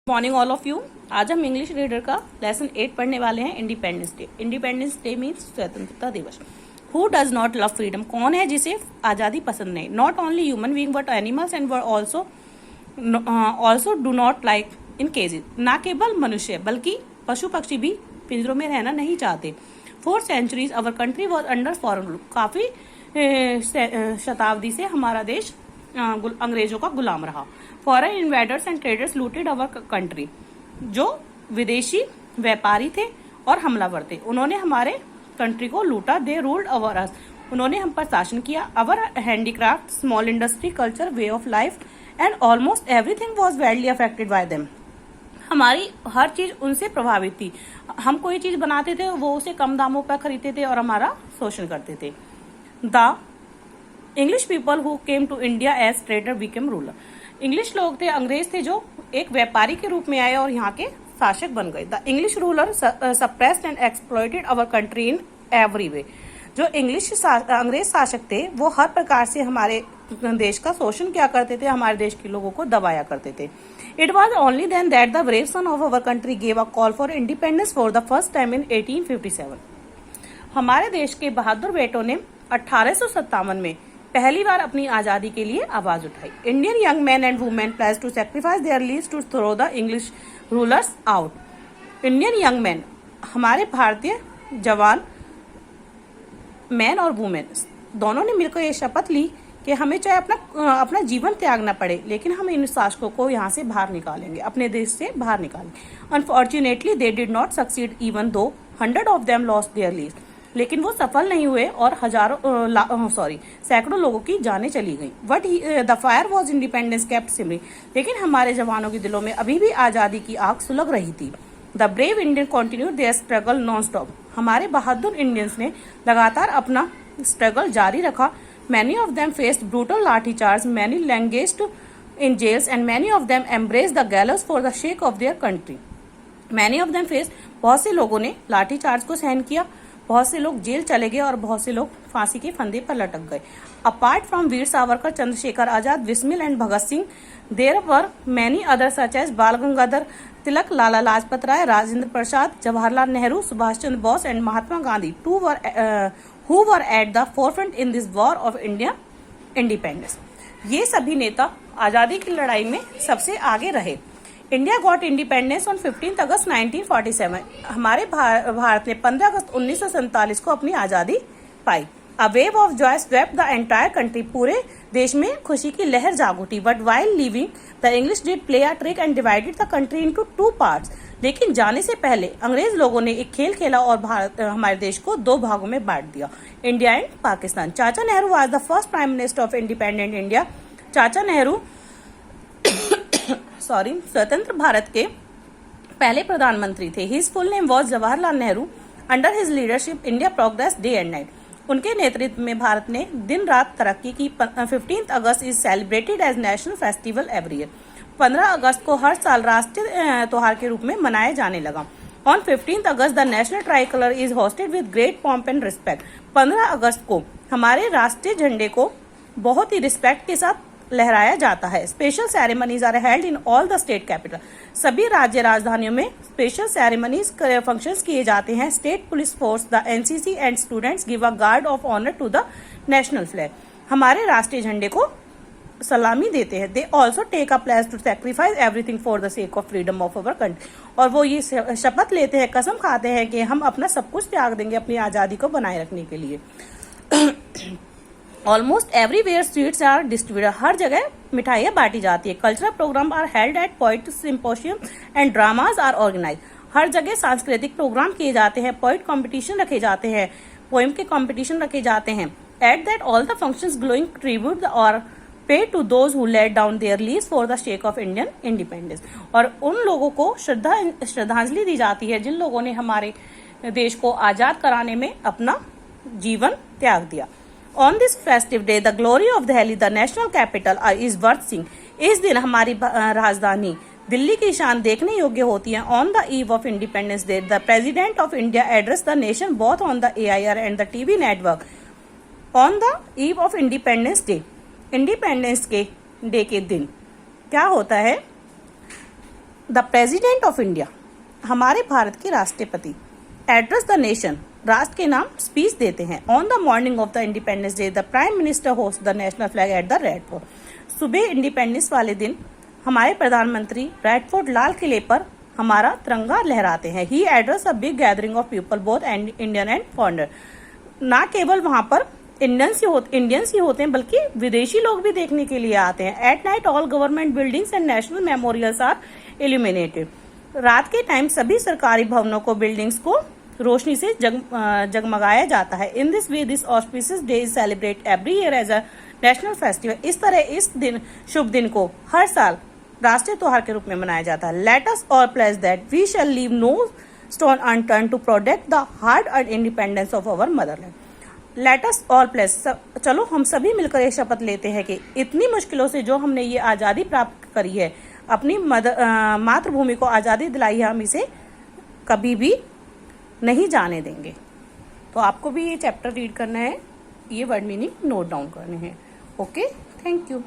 Morning all of you. आज हम English reader का लेसन 8 पढ़ने वाले हैं। Independence day. Independence day means स्वतंत्रता दिवस। Who does not love freedom? कौन है जिसे आजादी पसंद नहीं? Not only human being but animals and were also do not like in cages. ना केवल मनुष्य बल्कि पशु पक्षी भी पिंजरों में रहना नहीं चाहते। 4 centuries our country was under foreign rule. काफी शताब्दी से हमारा देश अंग्रेजों का गुलाम रहा। Foreign invaders and traders looted our country. जो विदेशी व्यापारी थे और हमलावर थे, उन्होंने हमारे कंट्री को लूटा। They ruled our us. उन्होंने हम पर शासन किया। Our handicraft, small industry, culture, way of life and almost everything was badly affected by them. हमारी हर चीज उनसे प्रभावित थी। हम कोई चीज बनाते थे, वो उसे कम दामों पर खरीदते थे और हमारा शोषण करते थे। The English people who came to India as trader became ruler. English लोग थे, अंग्रेज थे, जो एक व्यापारी के रूप में आए और यहाँ के शासक बन गए। The English ruler suppressed and exploited our country in every way. जो अंग्रेज शासक थे, वो हर प्रकार से हमारे देश का शोषण क्या करते थे, हमारे देश के लोगों को दबाया करते थे। It was only then that the brave son of our country gave a call for independence for the first time in 1857। हमारे देश के बहादुर बेटों ने 1857 में पहली बार अपनी आजादी के लिए आवाज उठाई। Indian young man and women pledge to sacrifice their lives to throw the English rulers out. Indian young man, हमारे भारतीय जवान, मैन और वुमेन दोनों ने मिलकर ये शपथ ली कि हमें चाहे अपना जीवन त्यागना पड़े, लेकिन हम इन शासकों को यहाँ से बाहर निकालेंगे, अपने देश से बाहर निकालेंगे। Unfortunately they did not succeed even though 100 of them lost their leaves. लेकिन वो सफल नहीं हुए और सैकड़ों लोगों की जानें चली गईं। But the fire was independence kept simmering. लेकिन हमारे जवानों के दिलों में अभी भी आजादी की आग सुलग रही थी। The brave Indian continued their struggle non stop. हमारे बहादुर इंडियंस ने लगातार अपना स्ट्रगल जारी रखा। Many of them faced brutal lathi charge, many languished in jails and many of them embrace the gallows for the sake of their country. Many of them faced, बहुत से लोगों ने लाठी चार्ज को सहन किया, बहुत से लोग जेल चले गए और बहुत से लोग फांसी के फंदे पर लटक गए। Apart from Veer Savarkar, Chandrashekhar Azad, Bismil and Bhagat Singh, there were many other such as Bal Gangadhar Tilak, Lala Lajpat Rai, Rajendra Prasad, Jawaharlal Nehru, Subhash Chandra Bose and Mahatma Gandhi who were at the forefront in this war of India independence। ये सभी नेता आजादी की लड़ाई में सबसे आगे रहे। इंडिया गॉट इंडिपेंडेंस ऑन 15 अगस्त 1947। हमारे भारत ने 15 अगस्त 1947 को अपनी आजादी पाई। A wave of joy swept the entire country. पूरे देश में खुशी की लहर जाग उठी। But while living the English did play a trick and divided the country into 2 parts. लेकिन जाने से पहले अंग्रेज लोगों ने एक खेल खेला और हमारे देश को 2 भागों में बांट दिया, India and Pakistan. Chacha Nehru was the first prime minister of independent India. Chacha Nehru स्वतंत्र भारत के पहले प्रधानमंत्री थे। His full name was Jawaharlal Nehru. Under his leadership India progress day and night. उनके नेतृत्व में भारत ने दिन रात तरक्की की। 15 अगस्त is celebrated as national festival every year. 15 अगस्त को हर साल राष्ट्रीय त्योहार के रूप में मनाया जाने लगा। On 15 August the national tricolour is hoisted with great pomp and respect. 15 अगस्त को हमारे राष्ट्रीय झंडे को बहुत ही रिस्पेक्ट के साथ लहराया जाता है। Special ceremonies are held in all the state capital. सभी राज्य राजधानियों में स्पेशल सेरेमनीज फंक्शंस किए जाते हैं। State police force, the NCC and students give a guard of honour to the national flag. हमारे राष्ट्रीय झंडे को सलामी देते हैं। They also take a pledge to sacrifice everything for the sake of freedom of our country. और वो ये शपथ लेते हैं, कसम खाते हैं कि हम अपना सब कुछ त्याग देंगे अपनी आजादी को बनाए रखने के लिए। Almost everywhere sweets are distributed. हर जगह मिठाइयाँ बांटी जाती है। Cultural program are held at poet symposium and dramas are organize. हर जगह सांस्कृतिक प्रोग्राम किए जाते हैं, पोइट कॉम्पिटिशन रखे जाते हैं, पोइम के कॉम्पिटिशन रखे जाते हैं। At that all the functions glowing tribute are pay to those who laid down their lives for the sake of Indian independence. और उन लोगों को श्रद्धांजलि दी जाती है जिन लोगों ने हमारे देश को आजाद कराने में अपना जीवन त्याग दिया। On this festive day the glory of Delhi the national capital is worth seeing. इस दिन हमारी राजधानी दिल्ली की शान देखने योग्य होती है। On the eve of independence day the president of India address the nation both on the AIR and the TV network. On the eve of independence day, independence के डे के दिन क्या होता है, द प्रेसिडेंट ऑफ इंडिया, हमारे भारत के राष्ट्रपति, address the nation, राष्ट्र के नाम स्पीच देते हैं। On the morning of the independence day the prime minister host the national flag at the red fort, सुबह इंडिपेंडेंस वाले दिन हमारे प्रधानमंत्री रेड फोर्ट लाल किले पर हमारा तिरंगा लहराते हैं। He address a big gathering of people both Indian and foreigner, ना केवल वहां पर इंडियंस ही होते हैं बल्कि विदेशी लोग भी देखने के लिए आते हैं। At night all government buildings and national memorials are illuminated, रात के टाइम सभी सरकारी भवनों को, बिल्डिंग्स को रोशनी से जगमगाया जाता है। In this way this auspicious day is celebrate every year as a national festival, इस तरह इस दिन, शुभ दिन को हर साल राष्ट्रीय त्योहार के रूप में मनाया जाता है। Let us all pledge that we shall leave no stone unturn to protect the hard earned independence of our motherland. Let us all pledge, चलो हम सभी मिलकर ये शपथ लेते हैं कि इतनी मुश्किलों से जो हमने ये आज़ादी प्राप्त करी है, अपनी मातृभूमि को आज़ादी दिलाई है, हम इसे कभी भी नहीं जाने देंगे। तो आपको भी ये चैप्टर रीड करना है, ये वर्ड मीनिंग नोट डाउन करने हैं। Okay, thank you.